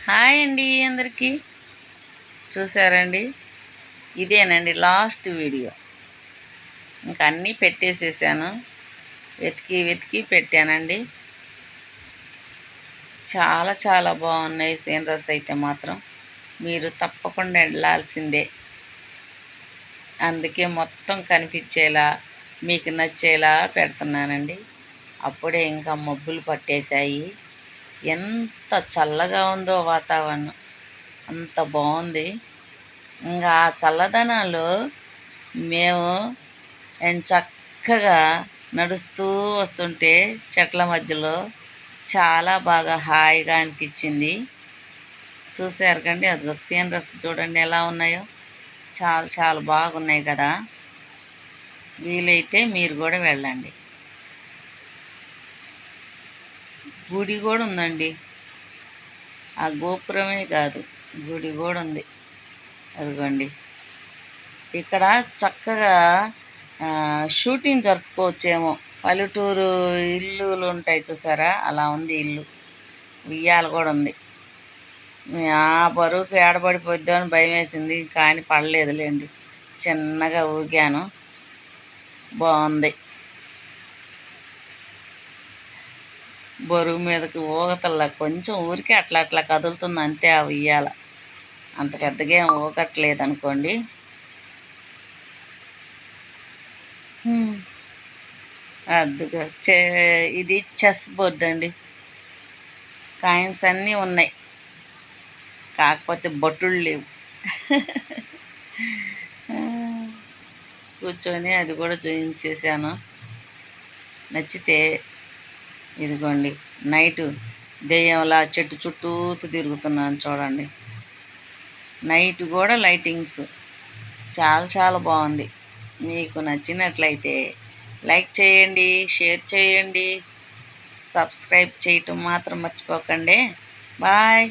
Hi అండి అందరికీ. చూసారండి, ఇదేనండి లాస్ట్ వీడియో. ఇంక అన్నీ పెట్టేసేసాను, వెతికి వెతికి పెట్టానండి. చాలా చాలా బాగున్నాయి సీనరీస్ అయితే మాత్రం. మీరు తప్పకుండా వెళ్ళాల్సిందే. అందుకే మొత్తం కనిపించేలా మీకు నచ్చేలా పెడుతున్నానండి. అప్పుడే ఇంకా మబ్బులు పట్టేశాయి. ఎంత చల్లగా ఉందో వాతావరణం, అంత బాగుంది. ఇంకా ఆ చల్లదనాలు మేము చక్కగా నడుస్తూ వస్తుంటే చెట్ల మధ్యలో చాలా బాగా హాయిగా అనిపించింది. చూసారు కండి, అదిగో సీనరీస్ చూడండి ఎలా ఉన్నాయో. చాలా చాలా బాగున్నాయి కదా. వీలైతే మీరు కూడా వెళ్ళండి. గుడి కూడా ఉందండి, ఆ గోపురమే కాదు గుడి కూడా ఉంది. అదిగోండి, ఇక్కడ చక్కగా షూటింగ్ జరుపుకోవచ్చేమో. పల్లెటూరు ఇల్లులు ఉంటాయి చూసారా, అలా ఉంది ఇల్లు. ఉయ్యాల కూడా ఉంది. ఆ బరువుకి ఏడబడిపోద్దో అని భయం వేసింది, కానీ పడలేదులేండి. చిన్నగా ఊగాను, బాగుంది. బరువు మీదకి ఊగతల్లా, కొంచెం ఊరికే అట్లా అట్లా కదులుతుంది అంతే. ఆ ఉయ్యాల అంత పెద్దగా ఏం ఊగట్లేదు అనుకోండి. అదిగో ఇది చెస్ బోర్డ్ అండి. కాయిన్స్ అన్నీ ఉన్నాయి, కాకపోతే బొట్టులు లేవు. కూర్చొని అది కూడా చూపించేసాను. నచ్చితే ఇదిగోండి, నైటు దెయ్యంలా చెట్టు చుట్టూ తిరుగుతున్నాను చూడండి. నైట్ కూడా లైటింగ్స్ చాలా చాలా బాగుంది. మీకు నచ్చినట్లయితే లైక్ చేయండి, షేర్ చేయండి, సబ్స్క్రైబ్ చేయటం మాత్రం మర్చిపోకండి. బాయ్.